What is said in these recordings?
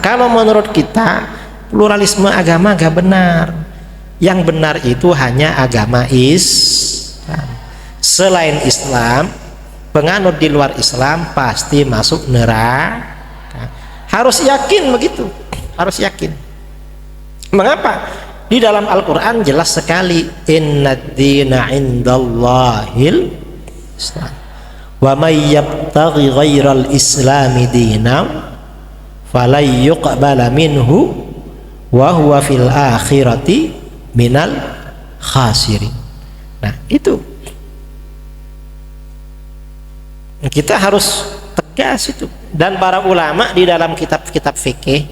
Kalau menurut kita pluralisme agama gak benar. Yang benar itu hanya agama Islam. Selain Islam, penganut di luar Islam pasti masuk neraka. Harus yakin begitu, harus yakin. Mengapa? Di dalam Al-Quran jelas sekali, innad dina indallahil Islam, wa may yabtaghi ghairal islami dinam falay yuqbala minhu wa huwa fil akhirati minal khasirin. Nah itu kita harus tegas itu. Dan para ulama di dalam kitab-kitab fikih,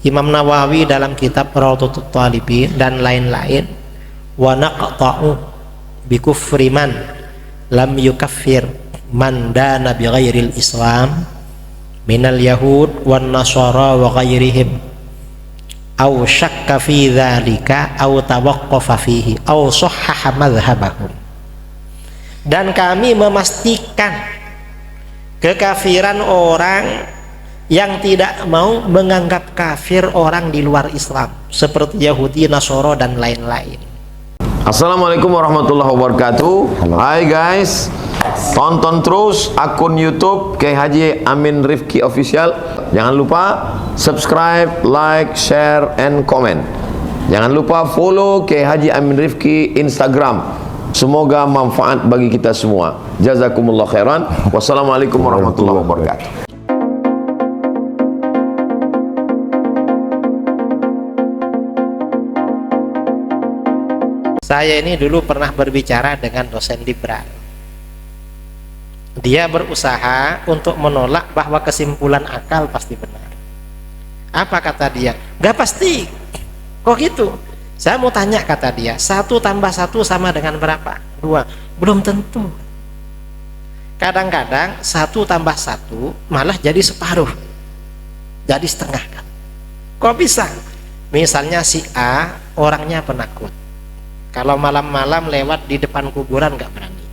Imam Nawawi dalam kitab Rawdatut Talibin dan lain-lain, wa naqta'u bi kufri man lam yukaffir man dana bi ghairil islam minal yahud wan nasara wa ghairihim aw syakka fi dzalika aw tawaqqafa fihi aw sahhaha madhhabahum. Dan kami memastikan kekafiran orang yang tidak mau menganggap kafir orang di luar Islam seperti Yahudi, Nasoro dan lain-lain. Assalamualaikum warahmatullahi wabarakatuh. Hai guys, tonton terus akun YouTube Kiai Haji Amin Rifki Official. Jangan lupa subscribe, like, share, and comment. Jangan lupa follow Kiai Haji Amin Rifki Instagram. Semoga manfaat bagi kita semua. Jazakumullah khairan. Wassalamualaikum warahmatullahi wabarakatuh. Saya ini dulu pernah berbicara dengan dosen liberal. Dia berusaha untuk menolak bahwa kesimpulan akal pasti benar. Apa kata dia? Gak pasti. Kok gitu? Saya mau tanya, kata dia, 1 tambah 1 sama dengan berapa? 2. Belum tentu. Kadang-kadang 1 tambah 1 malah jadi separuh, jadi setengah kan? Kok bisa? Misalnya si A orangnya penakut, kalau malam-malam lewat di depan kuburan gak berani.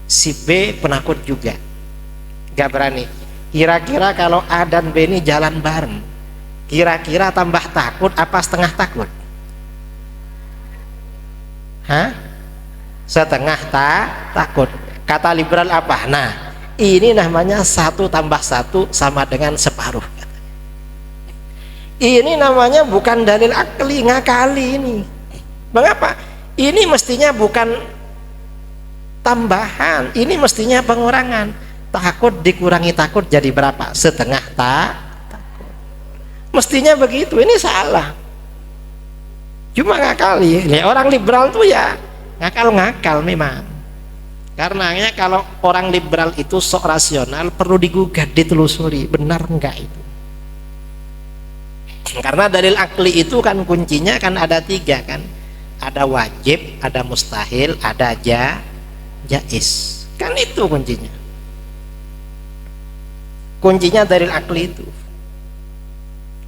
Si B penakut juga, gak berani. Kira-kira kalau A dan B ini jalan bareng, kira-kira tambah takut apa setengah takut? Hah? Setengah takut. Kata liberal apa? Nah, ini namanya 1 tambah 1 sama dengan separuh. Ini namanya bukan dalil akli, ngakali ini. Mengapa? Ini mestinya bukan tambahan, ini mestinya pengurangan. Takut dikurangi takut jadi berapa? Setengah takut. Mestinya begitu. Ini salah. Cuma ngakali. Orang liberal tuh ya ngakal-ngakal memang. Karenanya kalau orang liberal itu sok rasional, perlu digugat, ditelusuri benar enggak itu. Karena dalil akli itu kan kuncinya kan ada 3 kan. Ada wajib, ada mustahil, ada jaiz. Kan itu kuncinya. Kuncinya dalil akli itu.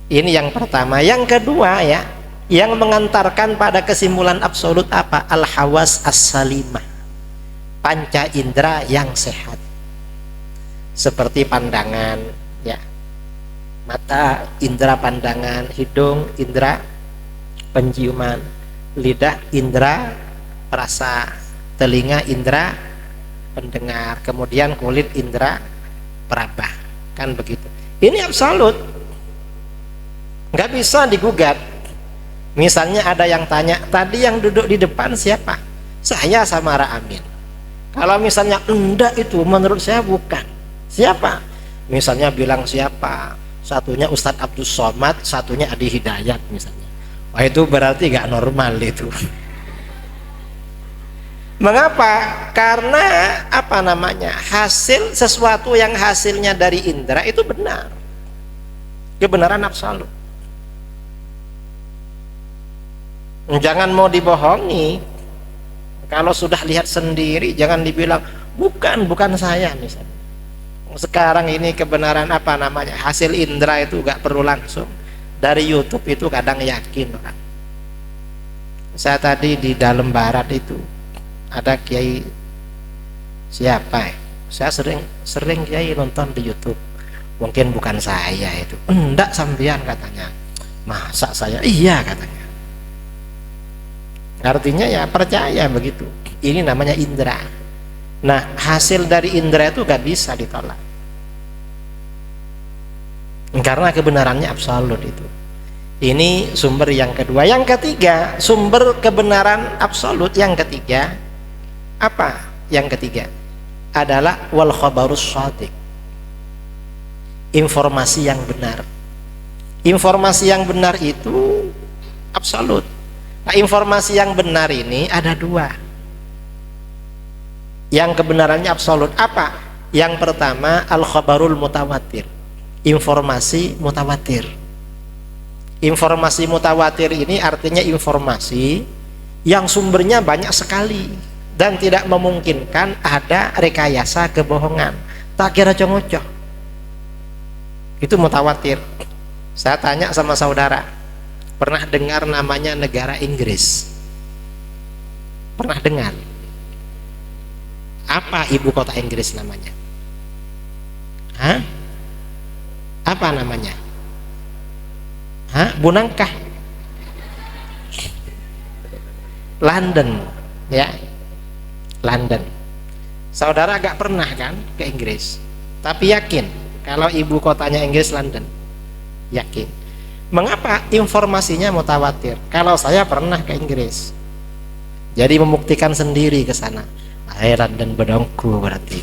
Ini yang pertama. Yang kedua ya, yang mengantarkan pada kesimpulan absolut apa? Al-hawas as-salimah. Panca indera yang sehat. Seperti pandangan ya. Mata indera pandangan, hidung indera penciuman, lidah indera rasa, telinga indera pendengar, kemudian kulit indera peraba. Kan begitu. Ini absolut, nggak bisa digugat. Misalnya ada yang tanya, tadi yang duduk di depan siapa? Saya sama Amin. Kalau misalnya enggak, itu menurut saya bukan. Siapa? Misalnya bilang siapa? Satunya Ustadz Abdul Somad, satunya Adi Hidayat misalnya. Wah, itu berarti gak normal itu. Mengapa? Karena apa namanya? Hasil sesuatu yang hasilnya dari indera itu benar. Kebenaran absolut. Jangan mau dibohongi. Kalau sudah lihat sendiri jangan dibilang bukan saya misalnya. Sekarang ini kebenaran apa namanya? Hasil indera itu gak perlu langsung. Dari YouTube itu kadang yakin orang. Saya tadi di dalam barat itu ada kiai siapa ya? Saya sering kiai nonton di YouTube. Mungkin bukan saya itu. Enggak sampean katanya. Masa saya? Iya katanya. Artinya ya percaya begitu. Ini namanya indera. Nah, hasil dari indera itu gak bisa ditolak. Karena kebenarannya absolut itu. Ini sumber yang kedua. Yang ketiga, sumber kebenaran absolut yang ketiga. Apa yang ketiga? Adalah wal khabarus shadiq. Informasi yang benar. Informasi yang benar itu absolut. Nah, informasi yang benar ini ada dua. Yang kebenarannya absolut apa? Yang pertama al-khabarul mutawatir. Informasi mutawatir. Informasi mutawatir ini artinya informasi yang sumbernya banyak sekali dan tidak memungkinkan ada rekayasa kebohongan. Tak kira congocok. Itu mutawatir. Saya tanya sama saudara, pernah dengar namanya negara Inggris? Pernah dengar? Apa ibu kota Inggris namanya? Hah? Apa namanya? Hah? Bunangkah? London, ya. London. Saudara agak pernah kan ke Inggris? Tapi yakin kalau ibu kotanya Inggris London? Yakin. Mengapa informasinya mutawatir? Kalau saya pernah ke Inggris, jadi membuktikan sendiri ke sana. London bedongku berarti.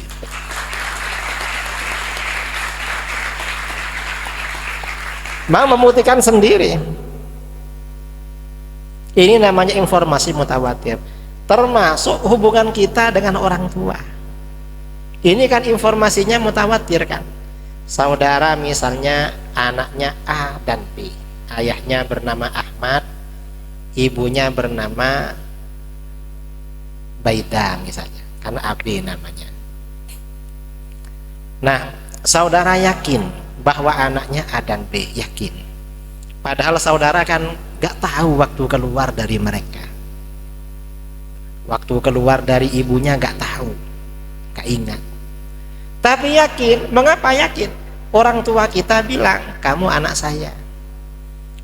Mau membuktikan sendiri. Ini namanya informasi mutawatir. Termasuk hubungan kita dengan orang tua. Ini kan informasinya mutawatir kan. Saudara misalnya anaknya A dan B, ayahnya bernama Ahmad, ibunya bernama Baida misalnya, karena AB namanya. Nah, saudara yakin bahwa anaknya A dan B, yakin. Padahal saudara kan gak tahu waktu keluar dari mereka. Waktu keluar dari ibunya gak tahu, gak ingat. Tapi yakin. Mengapa yakin? Orang tua kita bilang, kamu anak saya.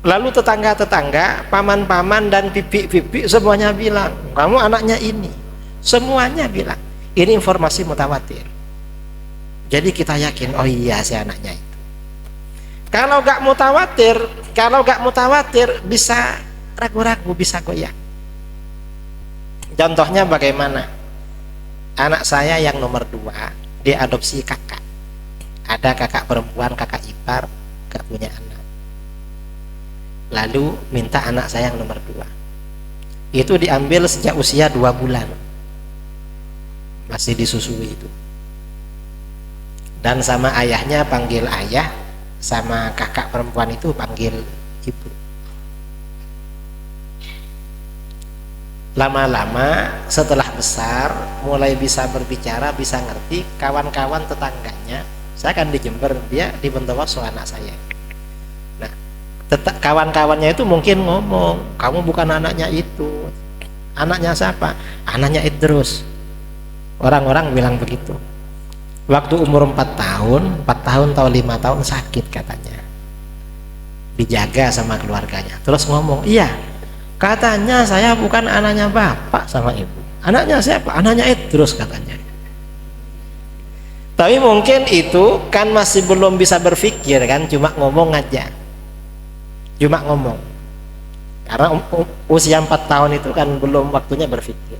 Lalu tetangga-tetangga, paman-paman dan bibi-bibi semuanya bilang, kamu anaknya ini. Semuanya bilang. Ini informasi mutawatir. Jadi kita yakin, oh iya si anaknya itu. Kalau gak mutawatir bisa ragu-ragu, bisa goyah. Contohnya bagaimana? Anak saya yang nomor 2 diadopsi kakak. Ada kakak perempuan, kakak ipar, gak punya anak. Lalu minta anak saya yang nomor 2. Itu diambil sejak usia 2 bulan. Masih disusui itu. Dan sama ayahnya panggil ayah, sama kakak perempuan itu panggil ibu. Lama-lama setelah besar, mulai bisa berbicara, bisa ngerti, kawan-kawan tetangganya, saya kan di Jember, dia di Bondowoso anak saya. Nah, kawan-kawannya itu mungkin ngomong, kamu bukan anaknya itu. Anaknya siapa? Anaknya Idrus. Orang-orang bilang begitu. Waktu umur 4 tahun atau 5 tahun sakit katanya. Dijaga sama keluarganya. Terus ngomong, iya, katanya saya bukan anaknya bapak sama ibu. Anaknya siapa? Anaknya Idrus katanya. Tapi mungkin itu kan masih belum bisa berpikir kan, cuma ngomong aja. Cuma ngomong. Karena usia 4 tahun itu kan belum waktunya berpikir.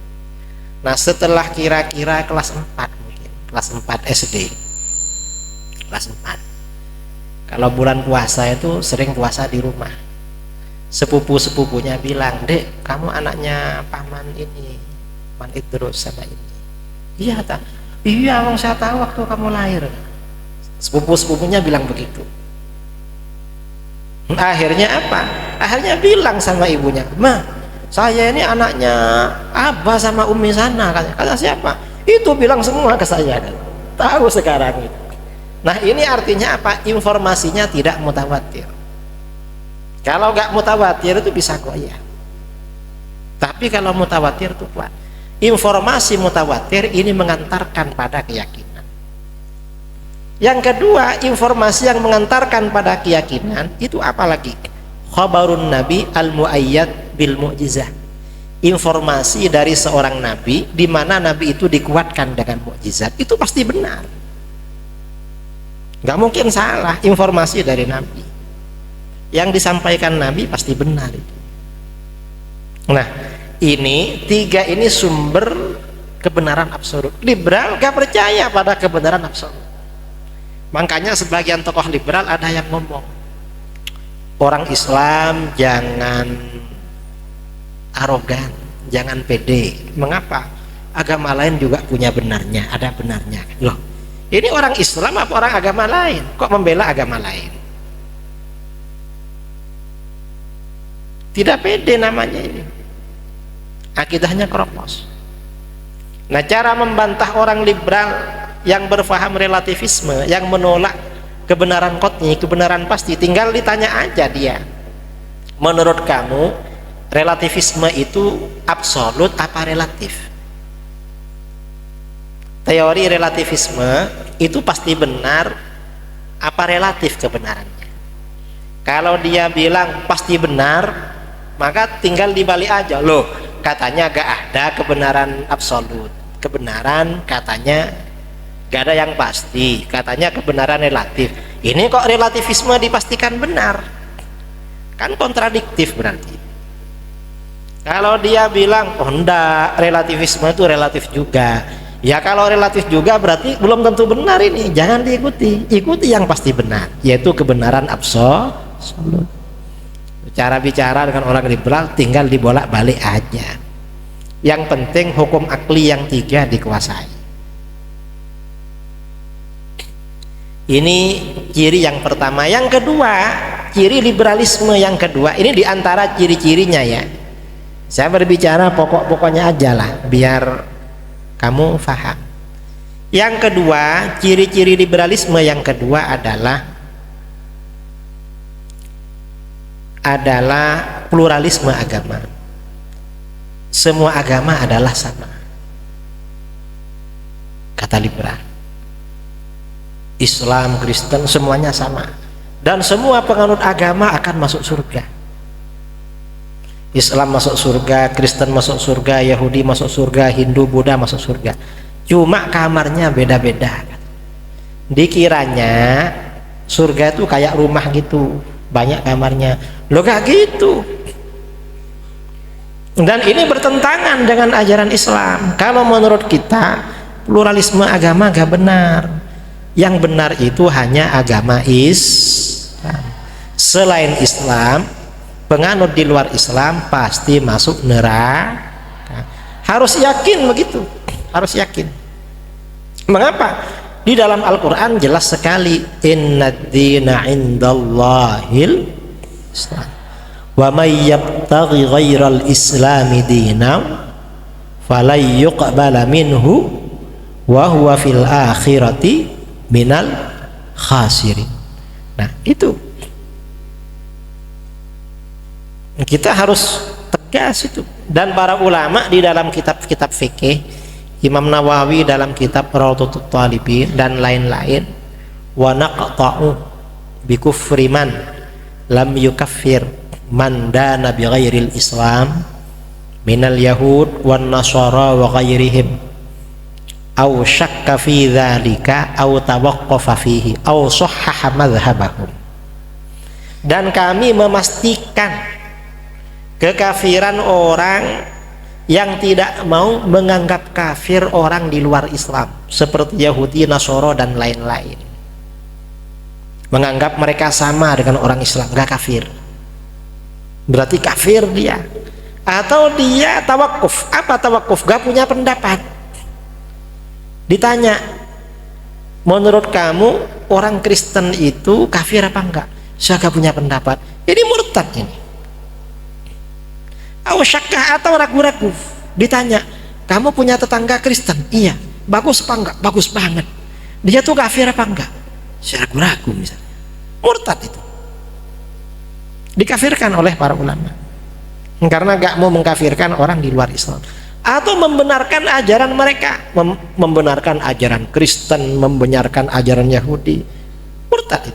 Nah, setelah kira-kira kelas 4 mungkin, kelas 4 SD. Kelas 4. Kalau bulan puasa itu sering puasa di rumah. Sepupu-sepupunya bilang, "Dek, kamu anaknya paman ini, paman Idrus sama ini." "Iya, tak. Iya, wong saya tahu waktu kamu lahir." Sepupu-sepupunya bilang begitu. Akhirnya apa? Akhirnya bilang sama ibunya, "Ma, saya ini anaknya Abah sama Umi sana." Kata siapa? Itu bilang semua ke saya kan. Tahu sekarang itu. Nah, ini artinya apa? Informasinya tidak mutawatir. Kalau nggak mutawatir itu bisa goyah. Tapi kalau mutawatir itu kuat. Informasi mutawatir ini mengantarkan pada keyakinan. Yang kedua, informasi yang mengantarkan pada keyakinan itu apalagi? Khabarun nabi al-muayyad bil mu'jizah. Informasi dari seorang nabi di mana nabi itu dikuatkan dengan mukjizat, itu pasti benar. Nggak mungkin salah informasi dari nabi. Yang disampaikan nabi pasti benar itu. Nah, ini tiga ini sumber kebenaran absolut. Liberal gak percaya pada kebenaran absolut. Makanya sebagian tokoh liberal ada yang ngomong, orang Islam jangan arogan, jangan pede. Mengapa? Agama lain juga punya benarnya, ada benarnya. Loh, ini orang Islam apa orang agama lain? Kok membela agama lain? Tidak pede namanya ini. Akidahnya keropos. Nah, cara membantah orang liberal yang berfaham relativisme, yang menolak kebenaran qat'i, kebenaran pasti, tinggal ditanya aja dia, menurut kamu relativisme itu absolut apa relatif? Teori relativisme itu pasti benar apa relatif kebenarannya? Kalau dia bilang pasti benar, maka tinggal dibalik aja. Loh, katanya gak ada kebenaran absolut, kebenaran katanya gak ada yang pasti, katanya kebenaran relatif. Ini kok relativisme dipastikan benar? Kan kontradiktif berarti. Kalau dia bilang, oh enggak, relativisme itu relatif juga, ya kalau relatif juga berarti belum tentu benar ini, jangan diikuti. Ikuti yang pasti benar, yaitu kebenaran absolut. Cara bicara dengan orang liberal tinggal dibolak-balik aja. Yang penting hukum akli yang tiga dikuasai. Ini ciri yang pertama. Yang kedua, ciri liberalisme yang kedua, ini diantara ciri-cirinya ya. Saya berbicara pokok-pokoknya aja lah, biar kamu paham. Yang kedua, ciri-ciri liberalisme yang kedua adalah pluralisme agama. Semua agama adalah sama, kata liberal. Islam, Kristen, semuanya sama, dan semua penganut agama akan masuk surga. Islam masuk surga, Kristen masuk surga, Yahudi masuk surga, Hindu, Buddha masuk surga. Cuma kamarnya beda-beda. Dikiranya surga itu kayak rumah gitu, banyak kamarnya. Loh gak gitu. Dan ini bertentangan dengan ajaran Islam. Kalau menurut kita pluralisme agama gak benar. Yang benar itu hanya agama Islam. Selain Islam, penganut di luar Islam pasti masuk neraka. Harus yakin begitu, harus yakin. Mengapa? Di dalam Al-Quran jelas sekali, innad dina indallahil Islam, wa may yabtaghi ghairal islami dinan falay yuqbala minhu wa huwa fil akhirati minal khasirin. Nah, itu kita harus tegas itu. Dan para ulama di dalam kitab-kitab fikih, Imam Nawawi dalam kitab Rawdatut Talibin dan lain-lain, wa naqta'u bi kufri man lam yukaffir man dana bi ghairil Islam minal yahud wan nasara wa ghairihim aw syakka fi dzalika aw tawaqqafa fihi aw sahhaha madhhabahum. Dan kami memastikan kekafiran orang yang tidak mau menganggap kafir orang di luar Islam seperti Yahudi, Nasoro dan lain-lain, menganggap mereka sama dengan orang Islam, gak kafir, berarti kafir dia. Atau dia tawakuf. Apa tawakuf? Gak punya pendapat. Ditanya, menurut kamu orang Kristen itu kafir apa enggak? Saya gak punya pendapat. Ini murtad ini. Syakah atau ragu-ragu. Ditanya, kamu punya tetangga Kristen? Iya. Bagus apa enggak? Bagus banget. Dia tuh kafir apa enggak? Saya ragu-ragu misalnya. Murtad itu. Dikafirkan oleh para ulama karena gak mau mengkafirkan orang di luar Islam. atau membenarkan ajaran mereka, membenarkan ajaran Kristen, membenarkan ajaran Yahudi. Murtad.